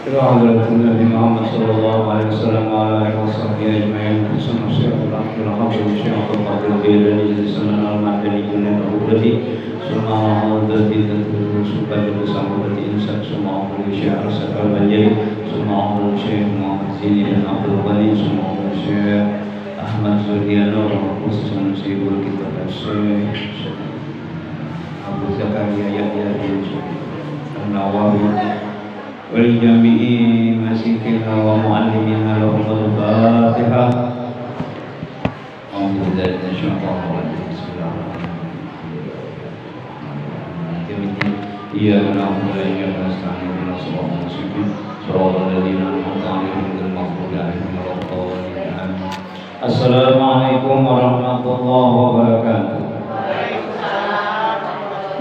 إلى حضرة النبي محمد صلى الله عليه وسلم وعلى آله وصحبه أجمعين. Bersama Syekh Abdul Hamid Syekh Abdul Qadir Jailani Jazakallahu al-Madani Junaid Al-Hudati Semua Al-Hudati Tentu Subhadi Bersama Hudati Insan Semua Hudati Syekh Arsad Al-Banjari Semua Hudati Syekh Muhammad Zini dan Abdul Ghani Semua Hudati Syekh Ahmad Zuliano Khususan Syekh Kitab Syekh Abu Zakaria Yahya bin An-Nawawi ولجميع مسيحها ومعلمها لهم الفاتحة. أعوذ بالله من الشيطان الرجيم. بسم الله الرحمن الرحيم. إياك نعبد وإياك نستعين اهدنا الصراط المستقيم صراط الذين أنعمت عليهم غير المغضوب عليهم ولا الضالين. السلام عليكم ورحمة الله وبركاته.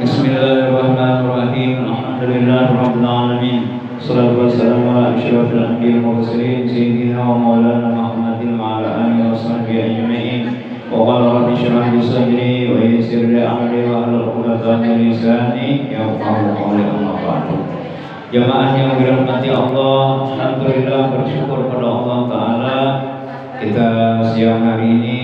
بسم الله الرحمن الرحيم. الحمد لله رب العالمين. Salatu wassalamu ala asyrafil anbiya'i wal mursalin sayyidina wa maulana Muhammadin wa ala alihi wa sahbihi ajma'in. Wa qala rabbi shrah li sadri wa yassir li amri wa hlul 'uqdatam min lisani yafqahu qawli. Amma ba'du. Jamaah yang dirahmati Allah, alhamdulillah bersyukur pada Allah taala kita siang hari ini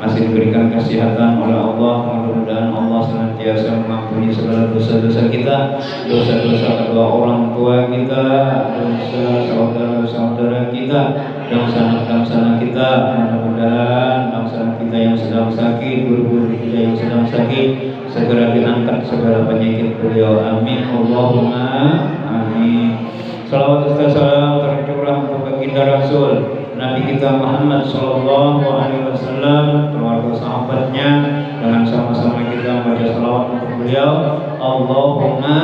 masih diberikan kesehatan oleh Allah. Mudah-mudahan Allah senantiasa mengampuni segala dosa-dosa kita, dosa-dosa kedua orang tua kita, dosa saudara-saudara kita, dosa anak-anak kita. Mudah-mudahan anak kita yang sedang sakit, guru-guru kita yang sedang sakit segera diangkat segala penyakit beliau. Amin Allahumma amin. Salawat dan salam tercurah untuk baginda Rasul Nabi kita Muhammad Sallallahu Alaihi Wasallam, keluarga sahabatnya, dengan sama-sama kita membaca salawat untuk beliau. Allahumma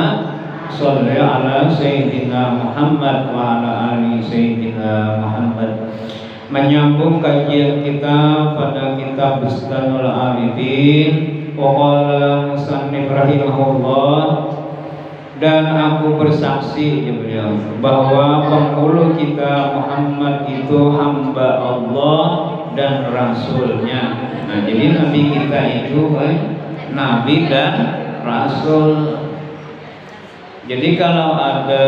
sholli ala Sayyidina Muhammad wa ala ali Sayyidina Muhammad. Menyambung kajian kita pada kitab Bustanul Arifin. Wa qala musannif rahimahullah, dan aku bersaksi beliau bahwa penghulu kita Muhammad itu hamba Allah dan Rasulnya. Nah, jadi Nabi kita itu Nabi dan Rasul. Jadi kalau ada,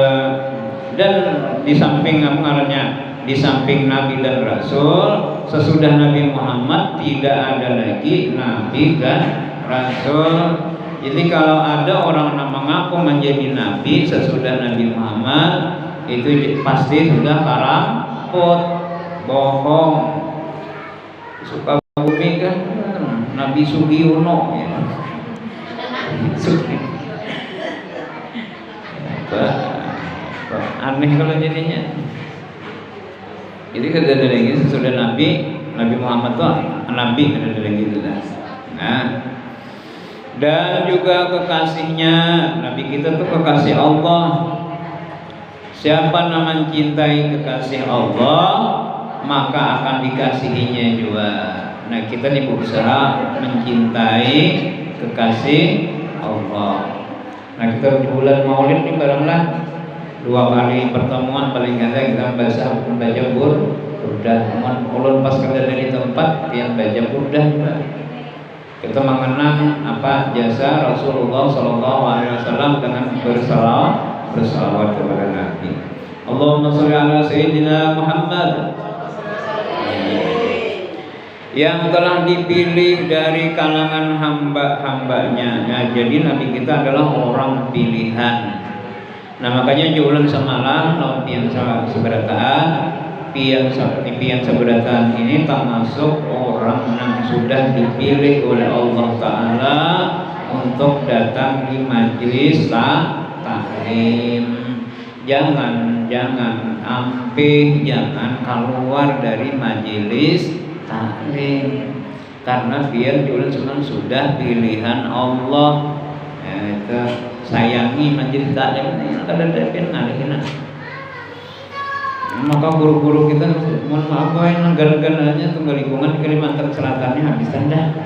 dan di samping apa namanya, di samping Nabi dan Rasul, sesudah Nabi Muhammad tidak ada lagi Nabi dan Rasul. Jadi kalau ada orang yang mengaku menjadi nabi sesudah Nabi Muhammad, itu pasti sudah karamput, bohong. Suka bumi kan Nabi Sugiono ya. Aneh kalau jadinya. Jadi kada ada lagi sesudah Nabi Muhammad tuh nabi, kada ada lagi itu dah. Nah, dan juga kekasihnya, Nabi kita tuh kekasih Allah. Siapa yang mencintai kekasih Allah, maka akan dikasihinya juga. Nah, kita nih berusaha mencintai kekasih Allah. Nah, kita di bulan Maulid ini baranglah 2 kali pertemuan paling kada kita baca burdah. Ulun pas kerja dari tempat yang baca burdah. Kita mengenang apa jasa Rasulullah Sallallahu Alaihi Wasallam dengan bersalawat kepada Nabi. Allahumma sholli ala Sayyidina Muhammad yang telah dipilih dari kalangan hamba-hambanya. Ya, jadi Nabi kita adalah orang pilihan. Nah, makanya jualan semalam lawan pian seberataan. Pian seberatan ini termasuk orang yang sudah dipilih oleh Allah Ta'ala untuk datang di majelis taklim. Jangan ampih, jangan keluar dari majelis taklim, karena biar jualan semua sudah pilihan Allah. Itu sayangi majelis taklim ini kada dapin ngalihin. Maka guru-guru kita, mohon maaf yang negara-negaranya tunggal lingkungan Kalimantan Selatannya habisan dah.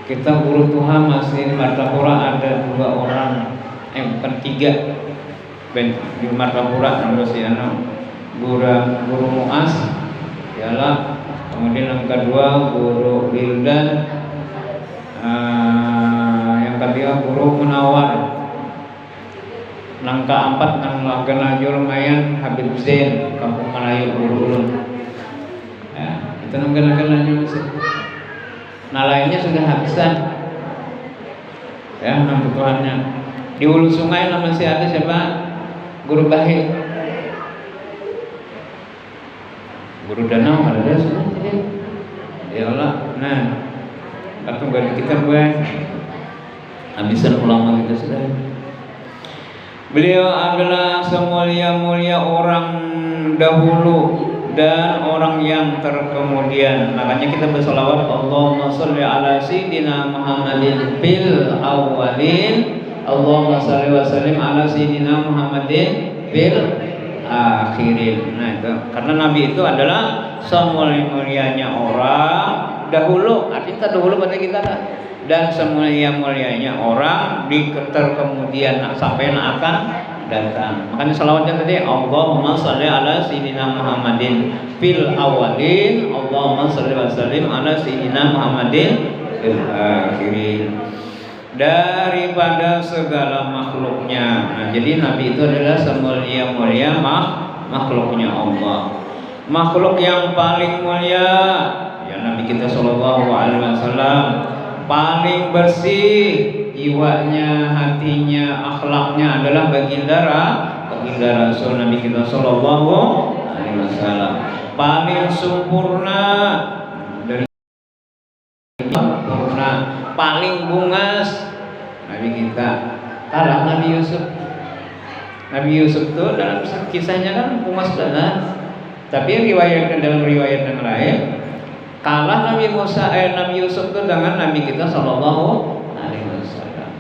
Kita guru Tuhan masih Martapura ada 2 orang, bukan 3 di Martapura, masih guru Muas, ialah kemudian yang kedua guru Wildan, yang ketiga guru Munawar. Nangka 4 nang lagi lumayan Habib Zain Kampung Melayu Ulun. Ya, itu nang lagi masih. Nah lainnya sudah habisan. Ya, nang ketuanya. Di Hulu Sungai masih ada siapa? Guru Bahi. Guru Danau ada sudah. Ya Allah. Nah, aku ganti kita gue. Habisan ulama kita sudah. Beliau adalah semulia-mulia orang dahulu dan orang yang terkemudian. Makanya kita berselawat Allahumma sholli ala sayyidina Muhammadin fil awwalin, Allahumma sholli wa sallim ala sayyidina Muhammadin fil akhirin. Nah itu karena Nabi itu adalah semulia-mulianya orang dahulu, artinya dahulu pada kita lah. Dan semulia-mulianya orang di kemudian sampai akan datang. Makanya salawatnya tadi Allahumma sholli ala sayyidina Muhammadin fil awalin, Allahumma sholli wa sallim ala sayyidina Muhammadin fil akhirin. Daripada segala makhluknya. Nah, jadi Nabi itu adalah semulia-mulia makhluknya Allah. Makhluk yang paling mulia ya Nabi kita sallallahu alaihi wasallam. Paling bersih jiwanya, hatinya, akhlaknya adalah baginda Rasul Nabi kita sallallahu alaihi wasallam. Paling sempurna dari sempurna, paling bungas Nabi kita. Kalah Nabi Yusuf. Nabi Yusuf itu dalam kisahnya kan bungas banget. Tapi dalam riwayat yang lain kalah Nabi Yusuf itu dengan Nabi kita sallallahu alaihi wasallam.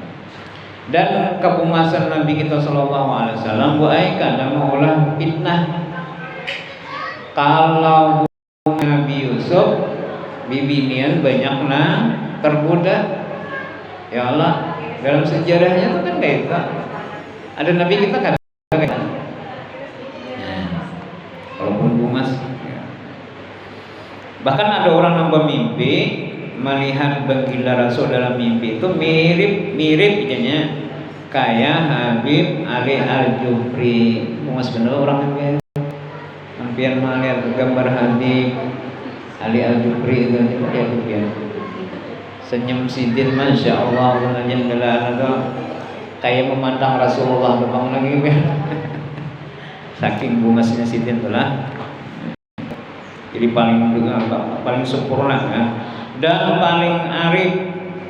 Dan kebumasan Nabi kita sallallahu alaihi wasallam buai kadang maulah fitnah. Kalau Nabi Yusuf bibinian banyak terbudak. Ya Allah, dalam sejarahnya itu kan kayak itu. Ada Nabi kita kan walaupun bumas. Bahkan ada orang yang bermimpi melihat baginda Rasul dalam mimpi itu mirip idenya kayak Habib Ali Al-Jufri. Mas bener orang yang hampir melihat gambar Habib Ali Al-Jufri itu dia senyum sidin masya Allah kayak memandang Rasulullah depan lagi saking bungasnya sidin itulah. Jadi paling sempurna kan? Dan paling arif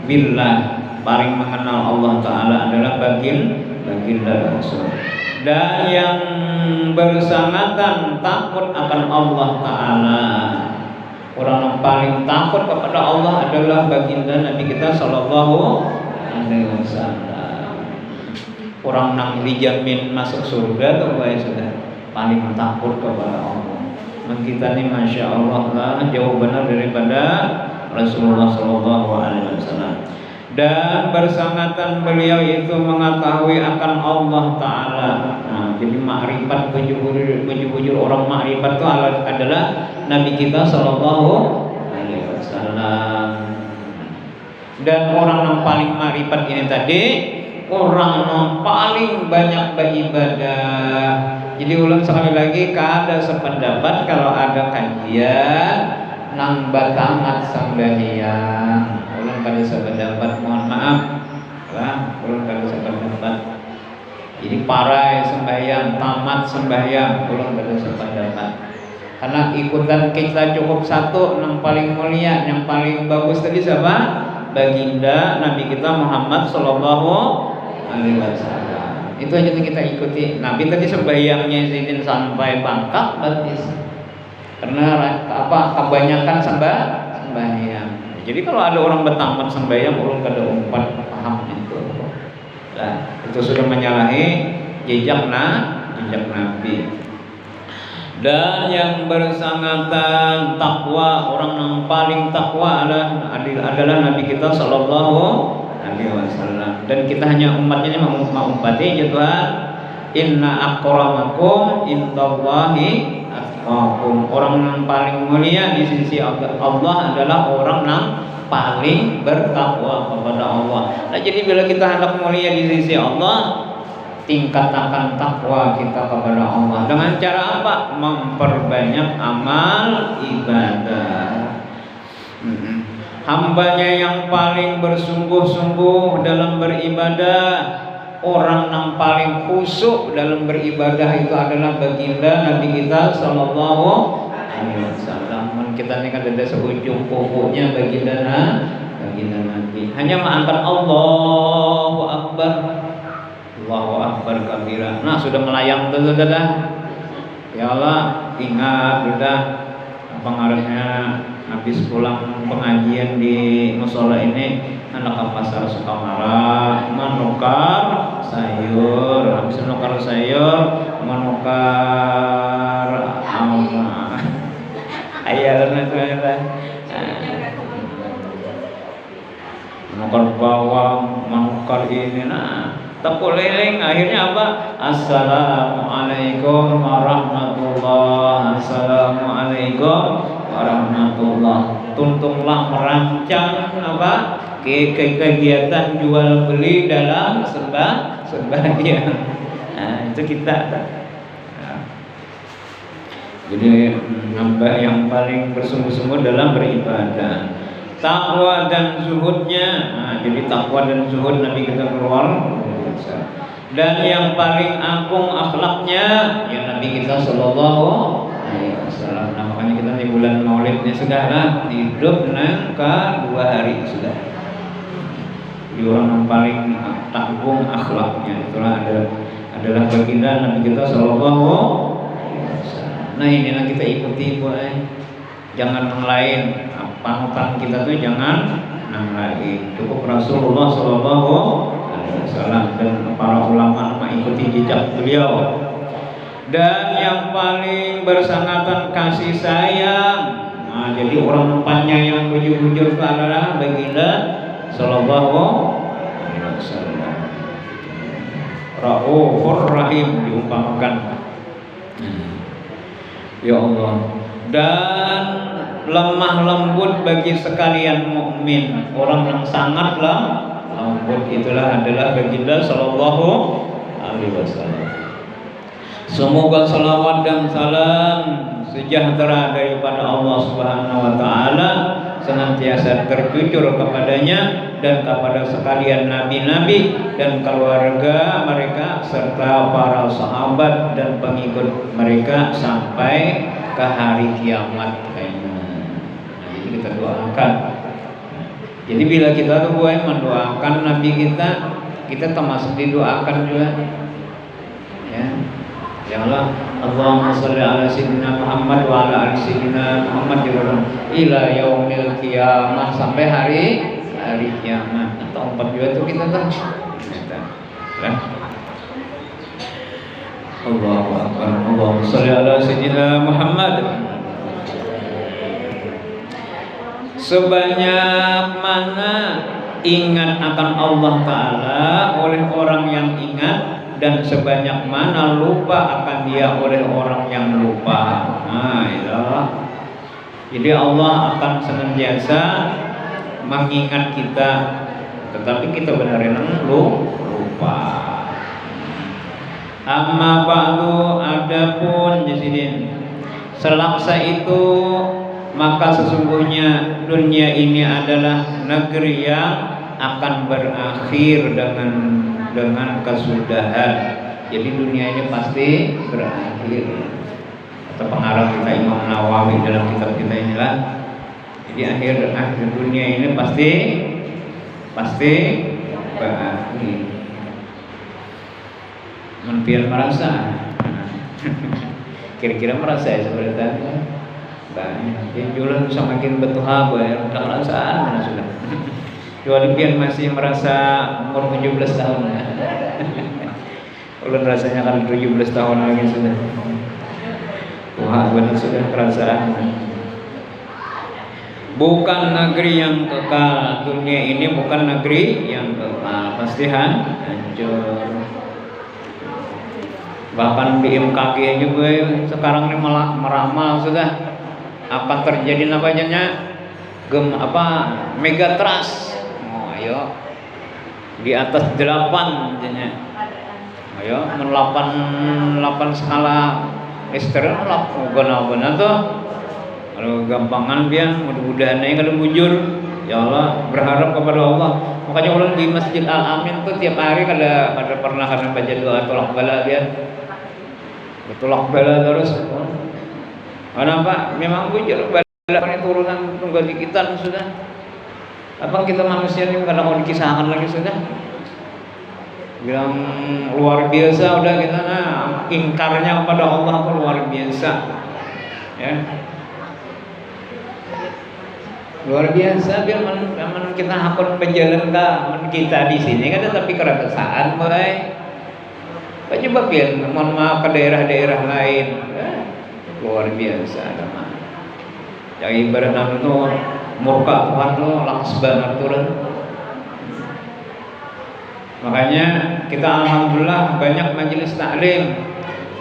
billah, paling mengenal Allah Ta'ala adalah baginda Rasul. Dan yang bersangatan takut akan Allah Ta'ala, orang yang paling takut kepada Allah adalah baginda Nabi kita Sallallahu Alaihi Wasallam. Orang yang dijamin masuk surga tuh sudah paling takut kepada Allah. Kita ini masya Allah lah jauh benar daripada Rasulullah Sallallahu Alaihi Wasallam. Dan bersangatan beliau itu mengetahui akan Allah Taala. Nah, jadi makrifat bujur orang makrifat itu adalah Nabi kita Sallallahu Alaihi Wasallam. Dan orang yang paling makrifat ini tadi orang yang paling banyak beribadah. Jadi ulang sekali lagi, kada sependapat kalau ada kajian nang batamat sembahyang. Ulang kada sependapat, mohon maaf. Ulang kada sependapat. Jadi parai sembahyang, tamat sembahyang, ulang kada sependapat. Karena ikutan kita cukup satu, yang paling mulia, yang paling bagus tadi siapa? Baginda Nabi kita Muhammad Sallallahu Alaihi Wasallam. Itu aja yang kita ikuti. Nabi tadi sembahyangnya izin sampai bangkak batis. Karena kebanyakan sembahyang. Jadi kalau ada orang bertamat sembahyang ulun kada umpat paham itu. Nah, itu sudah menyalahi jejak Nabi. Dan yang bersangatan takwa, orang yang paling takwa adalah Nabi kita Sallallahu Alaihi Wasallam. Dan kita hanya umatnya umpati ya Tuhan. Inna akramakum indallahi atqakum. Orang yang paling mulia di sisi Allah adalah orang yang paling bertakwa kepada Allah. Nah, jadi bila kita hendak mulia di sisi Allah, tingkatkan takwa kita kepada Allah. Dengan cara apa? Memperbanyak amal ibadah. Hambanya yang paling bersungguh-sungguh dalam beribadah, orang yang paling khusyuk dalam beribadah itu adalah baginda Nabi kita sallallahu alaihi wasallam. Kita ini kan ada seujung pokoknya baginda Nabi. Hanya mengangkat Allahu Akbar, Allahu Akbar kabira. Nah, sudah melayang tuh dah. Ya Allah, ingat sudah apa ngarannya habis pulang pengajian di musola ini anak ke pasar Sukamara menukar sayur, habis menukar sayur menukar apa ayam menukar bawang, menukar ini, nah tepuk lilin, akhirnya apa? Assalamualaikum warahmatullah, assalamualaikum warahmatullah. Tuntunglah merancang apa? Kegiatan jual beli dalam sembahyang. Nah, itu kita. Nah, jadi nambah yang paling bersungguh-sungguh dalam beribadah. Takwa dan zuhudnya. Nah, jadi takwa dan zuhud Nabi kita keluar. Dan yang paling agung akhlaknya ya Nabi kita sallallahu alaihi wasallam. Nah, makanya kita di bulan Maulidnya sudah lah hidup nangka 2 hari sudah. Di orang yang paling agung akhlaknya itulah adalah baginda Nabi kita sallallahu alaihi wasallam. Nah, inilah kita ikuti jangan yang lain. Panutan kita tuh jangan yang lain. Cukup Rasulullah sallallahu alaihi wasallam dan para ulama mengikuti jejak beliau. Dan yang paling bersangatan kasih sayang. Nah, jadi orang tempatnya yang bujur-bujur adalah baginda sallallahu alaihi wasallam. Raufur Rahim diumpamakan. Ya Allah. Dan lemah lembut bagi sekalian mukmin, orang yang sangat lembut itulah adalah baginda sallallahu alaihi wasallam. Semoga salawat dan salam sejahtera daripada Allah Subhanahu wa taala senantiasa tercucur kepadanya dan kepada sekalian nabi-nabi dan keluarga mereka serta para sahabat dan pengikut mereka sampai ke hari kiamat. Jadi kita doakan. Jadi bila kita tuh mendoakan nabi kita termasuk didoakan juga. Ya. Ya Allah, Allahumma shalli ala sayyidina Muhammad wa ala ali sayyidina Muhammad ila yaumil qiyamah sampai hari kiamat. Atau 4 juga tuh kita kan. Allahu akbar. Allahumma shalli ala sayyidina Muhammad. Sebanyak mana ingat akan Allah Ta'ala oleh orang yang ingat, dan sebanyak mana lupa akan dia oleh orang yang lupa. Nah, itulah. Jadi Allah akan senantiasa mengingat kita, tetapi kita benar-benar lupa. Amma ba'du, adapun jasidin selaksa itu, maka sesungguhnya dunia ini adalah negeri yang akan berakhir dengan kesudahan. Jadi dunia ini pasti berakhir. Atau pengarang kita Imam Nawawi dalam kitab kita inilah. Jadi akhir dunia ini pasti berakhir. Mempian merasa. Kira-kira merasa ya seperti itu. Banyak. Jualan semakin betuha udah perasaan mana sudah. Kecuali pian masih merasa umur 17 tahun. Ulun rasanya kan 17 tahun lagi sudah. Wah, benar sudah perasaan. Bukan negeri yang kekal. Dunia ini bukan negeri yang kekal. Pasti hancur. Bahkan BMKG aja gue sekarang ini malah meramal sudah akan terjadi namanya megatrust. Oh, ayo di atas 8 jadinya. Ayo men 8 skala Richter lah guna tuh. Kalau gampangan pian mudah-mudahan aja kalau bujur. Ya Allah, berharap kepada Allah. Makanya ulun di Masjid Al Amin tuh tiap hari kada pernah baca doa tolak bala pian. Tolak bala terus. Kenapa? Memang bujur bala ini turunan tunggal di kita sudah. Apa kita manusia ini kadang mau dikisahkan lagi sudah. Bilang luar biasa udah kita ingkarnya kepada Allah luar biasa. Ya. Luar biasa biar kita hakun berjalan kita di sini kan tapi keresahan baik. Coba biar mohon maaf ke daerah-daerah lain. Luar biasa teman. Yang ibarat itu murka Tuhan tuh langsung banget turun. Makanya kita alhamdulillah banyak majelis taklim.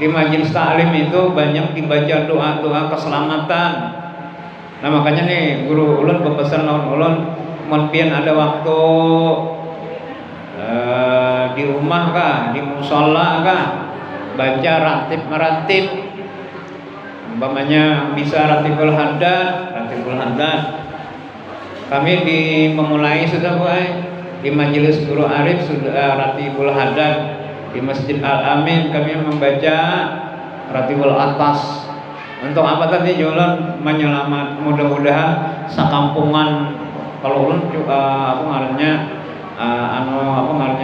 Di majelis taklim itu banyak dibaca doa-doa keselamatan. Nah makanya nih guru ulun berpesan lawan ulun mungkin ada waktu di rumah kah, di musola kah, baca ratib umpamanya bisa ratibul haddad. Kami memulai sudah di majelis guru Arif sudah ratibul haddad. Di Masjid Al Amin kami membaca ratibul atas. Untuk apa tadi jualan menyelamat mudah-mudahan sakampungan kalau ulun apa ngarannya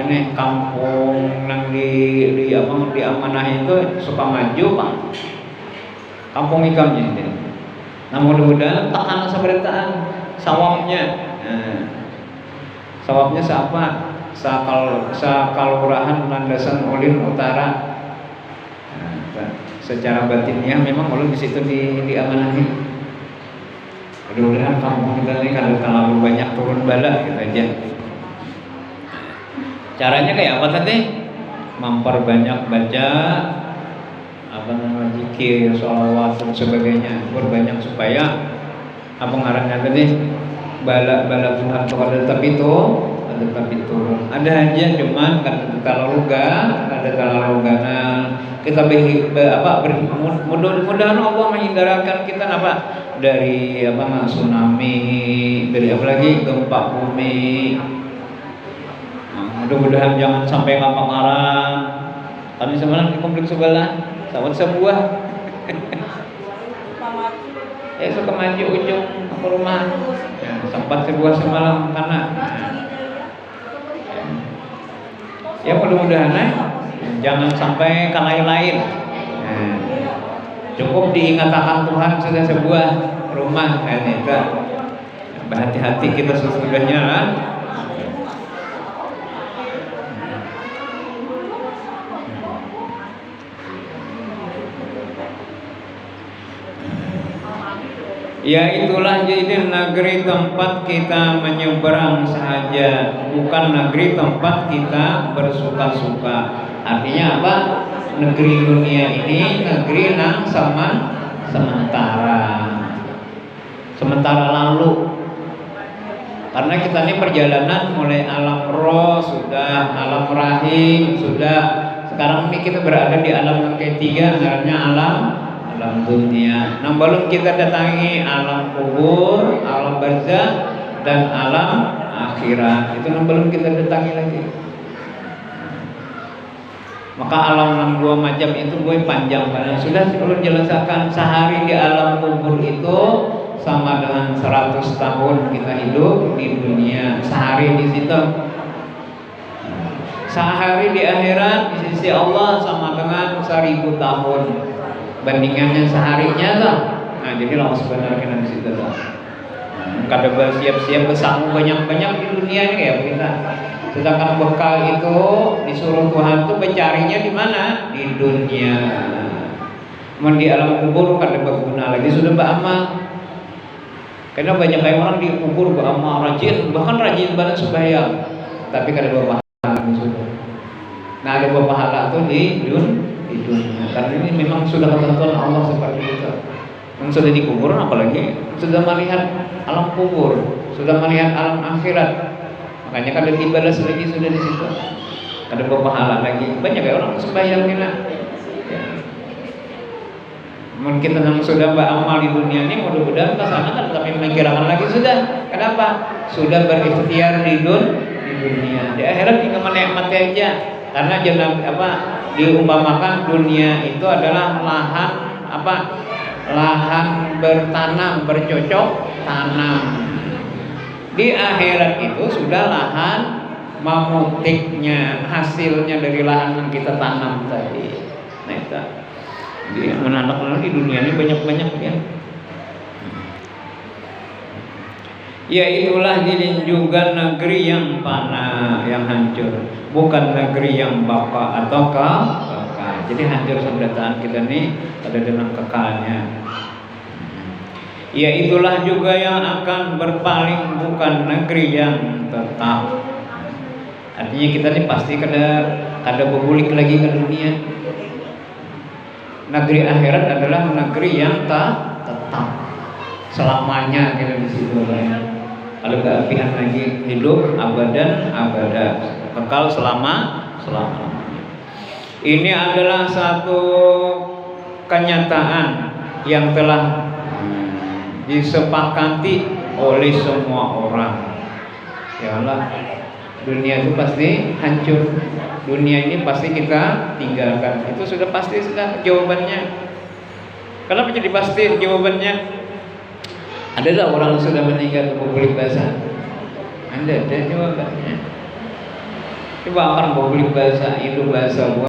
nih kampung yang di amanah itu suka maju Pak. Kampung Ikam jadi. Nah mudah-mudahan takkan seberitaan sawabnya. Sawabnya siapa? Sakalurahan Landasan Ulin Utara. Secara batinnya memang ulun di situ diamanahi. Mudah-mudahan kampung kita ini kalau terlalu banyak turun bala gitu aja. Caranya kayak apa tadi? Memperbanyak baca zikir, sholawat dan sebagainya. Berbanyak supaya apa ngarannya tadi? Bala Tuhan itu ada tetap turun. Ada aja cuman kada terlalu kita mudah-mudahan Allah menghindarkan kita dari tsunami, dari apalagi gempa bumi. Mudah-mudahan jangan sampai kebakaran. Kami semalam di kompleks sebelah, sawat sebuah. Suka maju ujung ke rumah. Sempat sebuah semalam karena ya mudah-mudahan jangan sampai ke lain. Cukup diingatkan Tuhan sudah sebuah rumah ini kan. Berhati-hati kita sesudahnya lah. Ya itulah jadi negeri tempat kita menyeberang sahaja, bukan negeri tempat kita bersuka-suka. Artinya apa? Negeri dunia ini negeri yang sementara lalu. Karena kita ini perjalanan mulai alam roh sudah, alam rahim sudah. Sekarang ini kita berada di alam yang ketiga, namanya alam dunia. Nah belum kita datangi alam kubur, alam barzakh dan alam akhirat. Itu belum kita datangi lagi. Maka alam yang dua macam itu gue panjang banget. Sudah sebelum jelaskan sehari di alam kubur itu sama dengan 100 tahun kita hidup di dunia. Sehari di situ. Sehari di akhirat di sisi Allah sama dengan 1000 tahun. Bandingannya seharinya lah. Nah jadi langsung sebenarnya di situ lah. Kada bersiap-siap bersanggup banyak-banyak di dunia ini kayak kita. Sedangkan bekal itu disuruh Tuhan tuh mencarinya di mana? Di dunia. Di alam kubur kada berguna lagi sudah beramal. Karena banyak orang di kubur beramal rajin, bahkan rajin banget sembahyang, tapi kada berpahala sudah. Nah ada berpahala tuh di dunia. Karena ini memang sudah ketentuan Allah seperti itu. Yang sudah dikubur apalagi sudah melihat alam kubur, sudah melihat alam akhirat. Makanya kada dibalas lagi sudah di situ. ada berpahala lagi. Banyak ya orang sembahyang kita. Ya. Mungkin kita yang sudah beramal di dunia ini mudah-mudahan ke sana kan, tapi memikirkan lagi sudah. Kenapa? Sudah berikhtiar di dunia. Di akhirat tinggal menikmati aja. Karena jangan diumpamakan dunia itu adalah lahan lahan bertanam, bercocok tanam. Di akhirat itu sudah lahan memetiknya, hasilnya dari lahan yang kita tanam tadi. Nah itu dia menanak di dunia ini banyak-banyak ya. Ya itulah jilin juga negeri yang panah, yang hancur, bukan negeri yang baka atau kekal. Jadi hancur seberataan kita nih ada dengan kekalnya. Ya itulah juga yang akan berpaling, bukan negeri yang tetap. Artinya kita nih pasti kada berbulik lagi ke dunia. Negeri akhirat adalah negeri yang tetap selamanya kita di situ ya. Kalau keapian lagi hidup abadan abada, kekal selama-lamanya. Ini adalah satu kenyataan yang telah disepakati oleh semua orang. Ya Allah, dunia itu pasti hancur. Dunia ini pasti kita tinggalkan. Itu sudah pasti sudah jawabannya. Kenapa jadi pasti jawabannya? Adalah orang sudah meninggal berbulik bahasa. Ada jawabannya. Coba akan berbulik bahasa itu bahasa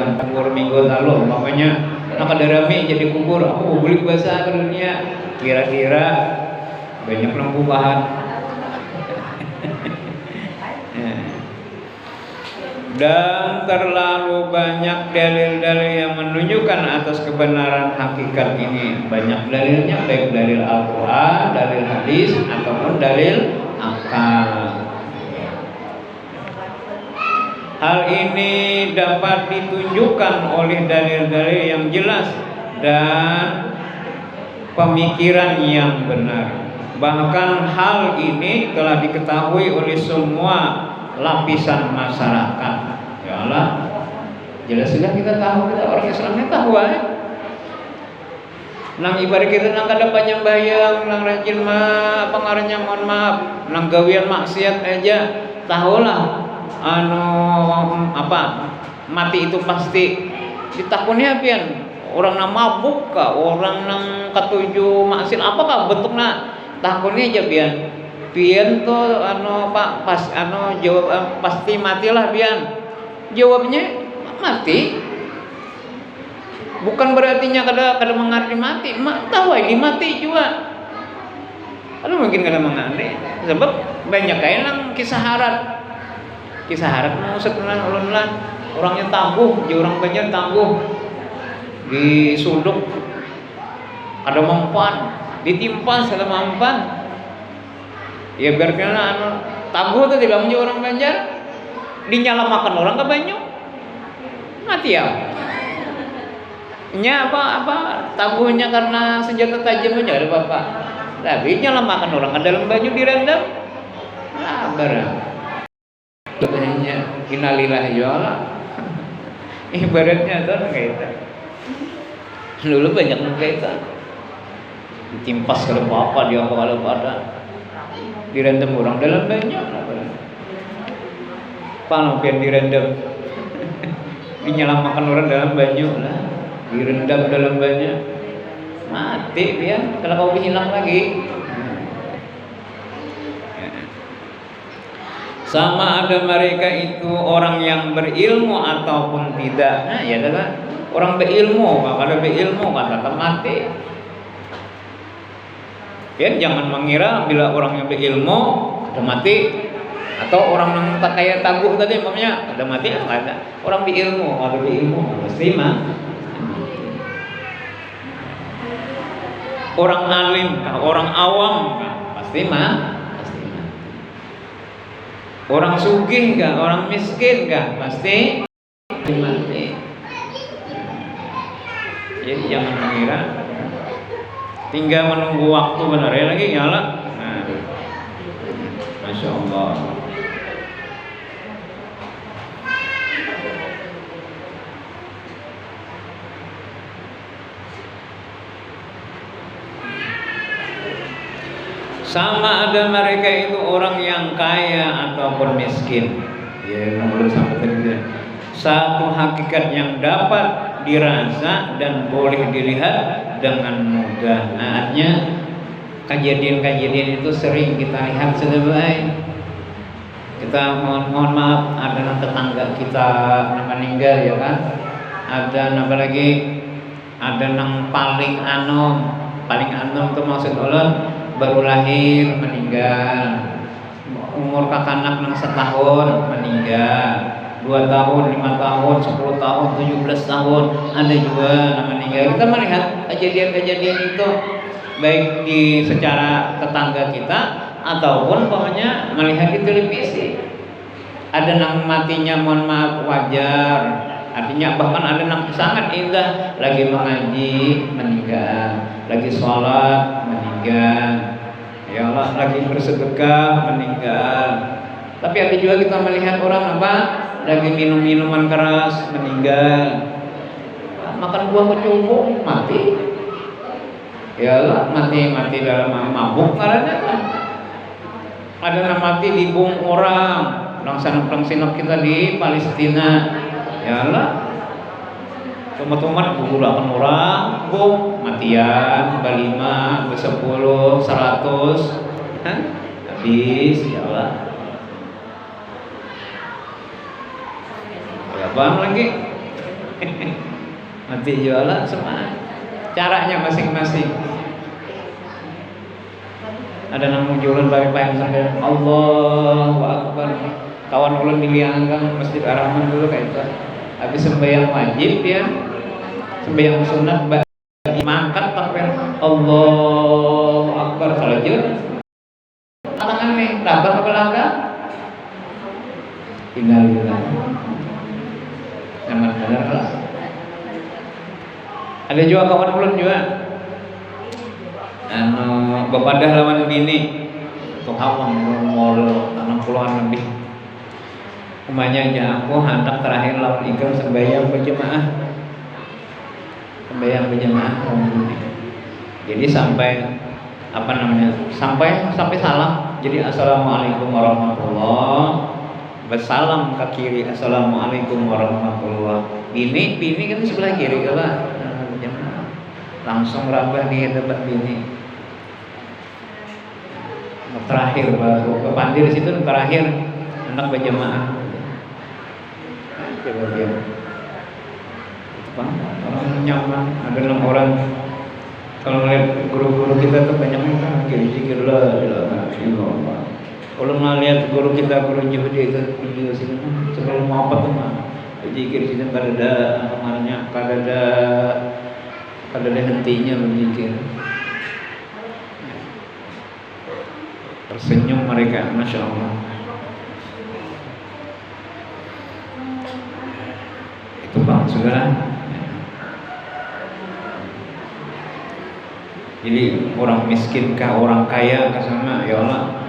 kubur minggu lalu. Makanya nak ada rame jadi kubur. Aku berbulik bahasa ke dunia. Kira-kira banyak perubahan. Dan terlalu banyak dalil-dalil yang menunjukkan atas kebenaran hakikat ini. Banyak dalilnya, baik dalil Al-Quran, dalil hadis, ataupun dalil akal. Hal ini dapat ditunjukkan oleh dalil-dalil yang jelas dan pemikiran yang benar. Bahkan hal ini telah diketahui oleh semua lapisan masyarakat. Ya Allah, jelas sudah kita tahu, kita orang Islamnya tahu nang ibarat kita nang kada banyak bayang, nang rajin pengaruhnya mohon maaf, nang gawian maksiat aja tahulah mati itu pasti. Ditakunnya pian orang nang mabuk kah, orang nang ketujuh maksiat apakah bentuknya, takunnya aja pian tuh jawab pasti matilah pian. Jawabnya mati. Bukan berartinya kada mengerti mati. Tahu ini mati juga. Aduh mungkin kada mengerti. Sebab banyak kayak nang kisah harat. Kisah harat mau setelah ulun lah. Orangnya tangguh, dia orang banyak tangguh. Disuduk ada mempan, ditimpa segala mempan. Ya biar kena tabuh tuh dibilang orang Banjar, dinyala makan orang ke Banyu, mati ya. Nya apa tabuhnya karena senjata tajam aja ada bapak. Tapi nyala makan orang ke dalam Banyu direndam, barang. Katanya innalillahi wa ibaratnya tuh kayak itu. Dulu banyak kayak itu. Ditimpas kalau apa dia kalau ada. Direndam orang dalam banyak panopian direndam dinyalamakan orang dalam banyu lah, direndam dalam banyak mati dia kalau kau hilang lagi. Sama ada mereka itu orang yang berilmu ataupun tidak. Nah ya kan orang berilmu, kalau berilmu kata mati. Ya, jangan mengira bila orang yang berilmu ada mati, atau orang yang tak kaya tangguh tadi umpamanya ada mati, enggak ada. Orang berilmu, kalau berilmu pasti mah. Orang alim, orang awam pasti mah. Orang sugih enggak, orang miskin enggak, pasti mati. Jadi jangan mengira. Tinggal menunggu waktu benar ya lagi nyala. Nah, Masya Allah. sama ada mereka itu orang yang kaya ataupun miskin. Ya, menurut sampai tadi satu hakikat yang dapat dirasa dan boleh dilihat dengan mudah. Nah, artinya kejadian-kejadian itu sering kita lihat sebagai kita mohon maaf ada tetangga kita meninggal ya kan, ada apa lagi, ada yang paling anom itu maksud ulun baru lahir meninggal, umur kakanak nang setahun meninggal, 2 tahun, 5 tahun, 10 tahun, 17 tahun ada juga yang meninggal. Kita melihat kejadian-kejadian itu baik di secara tetangga kita ataupun pokoknya melihat di televisi. Ada yang matinya mohon maaf wajar, artinya bahkan ada yang sangat indah, lagi mengaji meninggal, lagi sholat meninggal, ya Allah lagi bersedekah meninggal. Tapi ada juga kita melihat orang apa lagi minum minuman keras meninggal, makan buah kecubung mati, ya Allah mati dalam mabuk karena kan. Ada yang mati di bom orang, perang sinop kita di Palestina, ya Allah tomat gugurakan orang, bom matian, berlima, 10, 100, habis, ya Allah. Bang lagi mati jualan semua, caranya masing-masing. Ada namun jualan baik-baik sampai Allahu Akbar. Kawan ulun di Lianggang Masjid Ar-Rahman dulu kayak itu. Habis sembahyang wajib ya, sembahyang sunat mangkat takbir Allahu Akbar salajud. Tangan nih, tabah ke belakang. Innalillah. Aman benar lah. Ada juga kawan ulun juga bepadah lawan bini untuk awam umur 60-an lebih. Umanya aja aku hendak terakhir lawan ikram sembahyang berjamaah. Jadi sampai apa namanya? Sampai salam. Jadi assalamualaikum warahmatullah. Bersalam ke kiri, assalamualaikum warahmatullah. Bini kan di sebelah kiri kalau langsung rabah di debat bini. Terakhir baru ke pandir situ terakhir anak berjamaah. Coba dia orang nyaman, ada 6 orang. Kalau ngeliat guru-guru kita tuh banyak yang zikir lah, kalau ngeliat guru kita, guru Juhudi itu di sini sebelum mau apa tuh mah zikir sini kadada amalnya, kadada hentinya berzikir. Tersenyum mereka, masya Allah. Itu bang, saudara. Jadi orang miskin kah, orang kaya kah sama, ya Allah.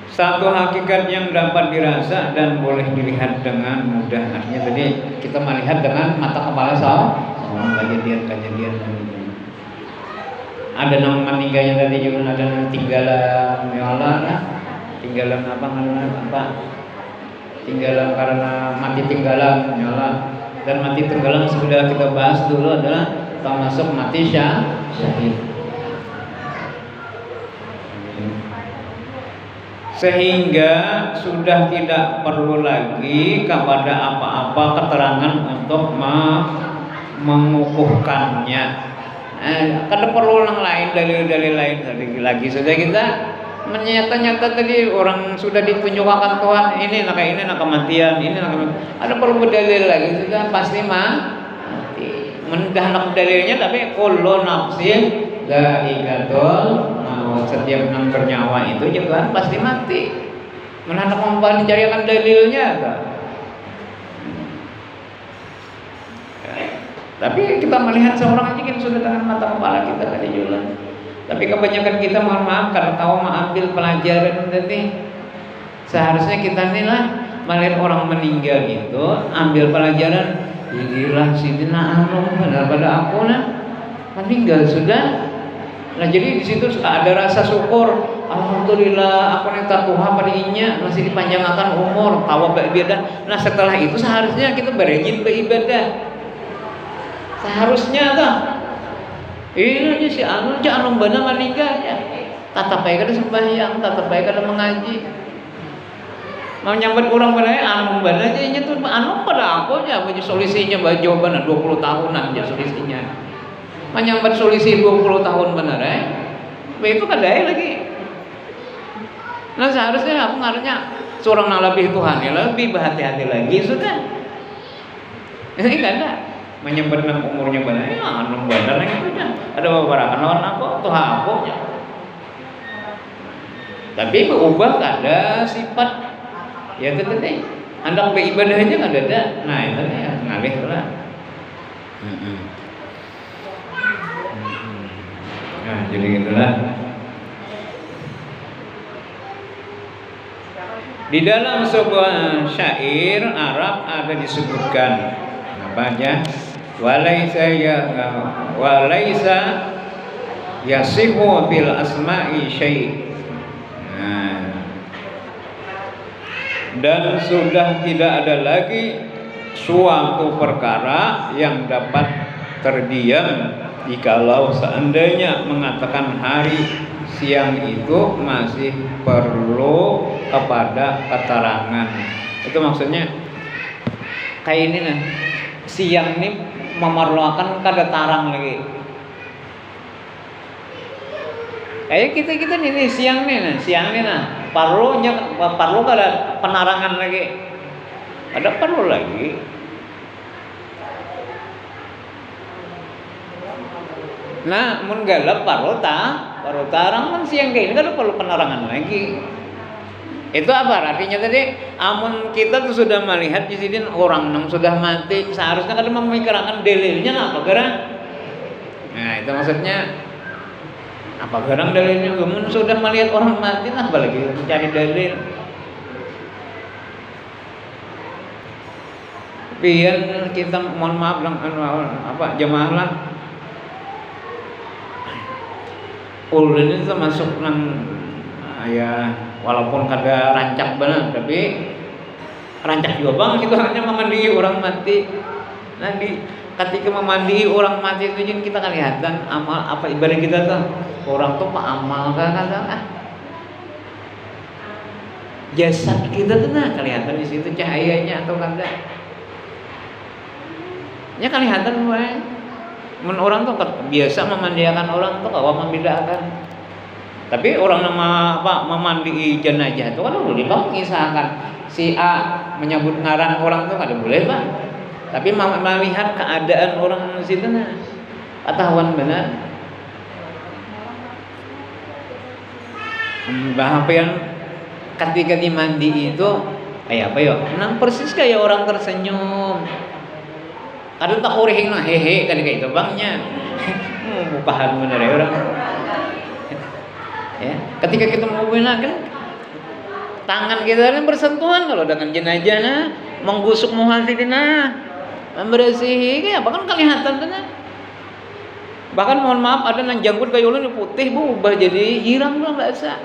Satu hakikat yang dapat dirasa dan boleh dilihat dengan mudah. Artinya tadi kita melihat dengan mata kepala kejadian. Ada nama meninggalnya tadi juga, ada nama tinggalan, ya Allah lah. Tinggalan apa? Tinggalan karena mati tinggalan, ya Allah. Dan mati tinggalan sudah kita bahas dulu adalah termasuk mati syahid. Sehingga sudah tidak perlu lagi kepada apa-apa keterangan untuk mengukuhkannya. Kada perlu yang lain, dalil-dalil lain lagi sudah kita menyata-nyata tadi orang sudah ditunjukkan Tuhan ini nak kematian, ini nak ada perlu dalil lagi sudah pasti mati. Mendah nak dalilnya tapi kullu nafsin dha'iqatul maut, setiap yang bernyawa itu juga pasti mati. Menanda mempan dicarikan dalilnya tak? Tapi kita melihat seorang aja kan sudah dengan mata kepala kita tadi jualan. Tapi kebanyakan kita mohon maaf karena tahu mengambil pelajaran tadi. Seharusnya kita inilah melihat orang meninggal itu ambil pelajaran. Inilah sidina anu benar pada aku nah meninggal sudah Nah jadi di situ ada rasa syukur. Alhamdulillah aku neta Tuhan padinya masih dipanjangkan umur tawa beribadah. Nah setelah itu seharusnya kita berajin beribadah. Seharusnya tuh. Ini aja si anu aja anu bana maninggal ya. Tatap bae kada sembahyang, tatap bae kada mengaji. Mau nyambut orang pada anu bana aja nya tuh anu pada aku aja punya solusinya jawaban 20 tahunan aja solusinya. Menyambat solusi 20 tahun benar itu kadai lagi. Nah seharusnya aku ngaranya seorang lebih Tuhan ya lebih berhati-hati lagi sudah. Ini kan ada menyambat umurnya benar ya anu benar itu aja. Ada beberapa lawan aku Tuhan aku nya. Tapi berubah ada sifat ya teteh. Hendak beribadahnya kan ada. Nah itu ya ngalih lah. Nah, jadi gitulah. Di dalam sebuah syair Arab ada disebutkan apa aja? Walaisa yasihu bil asma'i syai'. Nah, dan sudah tidak ada lagi suatu perkara yang dapat terdiam jikalau seandainya mengatakan hari siang itu masih perlu kepada keterangan. Itu maksudnya kayak ini nah, siang ini memerlukan kada tarang lagi. Kayak kita ini siang nih nah, perlu kada penerangan lagi. Ada perlu lagi. Nah, mun galap baru tarang kan siang kayak ini kan perlu penerangan lagi. Itu apa artinya tadi? Amun kita tuh sudah melihat di sini orang yang sudah mati, seharusnya kan memikirkan dalilnya apa gerang? Nah, itu maksudnya apa gerang dalilnya? Mun sudah melihat orang mati, nah apalagi mencari dalil. Biar kita mohon maaf jemaah lah. Ulun itu masuk nang ya walaupun kada rancak benar tapi rancak juga bang itu hanya memandai orang mati. Nanti ketika memandai orang mati itu kita kelihatan amal apa ibadah kita tuh orang tuh pak amal kata jasad kita tuh nah kelihatan di situ cahayanya atau kada ya kelihatan bae. Orang tuh biasa memandiakan orang tuh kalau membedakan. Tapi orang nama apa memandi jenazah itu kan boleh bang, misalkan si A menyebut ngaran orang tuh kada boleh bang. Tapi melihat keadaan orang di situ nah, ketahuan benar. Bahkan ketika dimandi itu kayak apa ya? Menang persis kayak orang tersenyum. Kadang tak urih nah hehe kan kayak itu bangnya. Bukahan bener ya orang. Ya, ketika kita mau kan tangan kita kan bersentuhan kalau dengan jenazahnya menggusuk muhasibina membersihi kayak apa kan kelihatan benar. Bahkan mohon maaf ada yang jangkut kayak ulun putih berubah jadi hiram lah bahasa.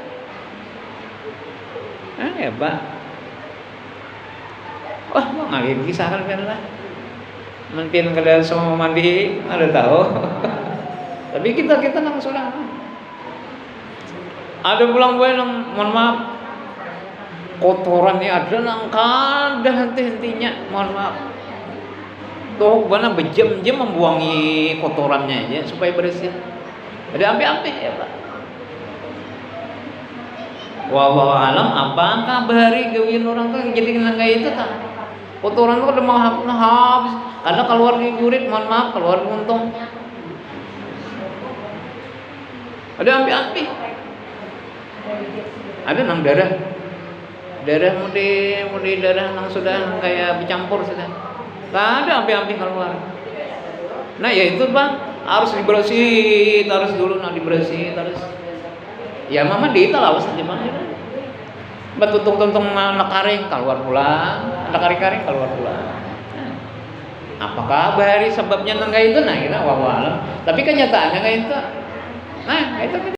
Ya Pak. Wah, mau ngalir kisah kan lah. Mungkin kada semua mandi ada tahu. Tapi kita nang sudah. Ada pulang gue nang mohon maaf kotoran ni ada nang kada henti-hentinya mohon maaf. Tuh bana berjam-jam membuangi kotorannya aja supaya bersih. Ada ampe-ampe ya Pak. Wallahu alam apakah bahari gawin orang tuh jadi nang kayak itu tak? Kotoran tuh udah mau habis. Karena keluar di jurit, mohon maaf, keluar di untung. Ada ampi-ampi. Ada nang darah mudi darah nang sudah kayak bercampur sudah. Gak ada ampi-ampi keluar. Nah ya itu bang, harus dibersih, harus dulu nang dibersih, terus. Ya mama di itu lawas aja bang. Betutung-tuntung anak karing keluar pulang, anak karing keluar pulang. Apakah bahari sebabnya nang itu nah kita wawalam. Tapi kenyataannya kayak itu. Nah, itu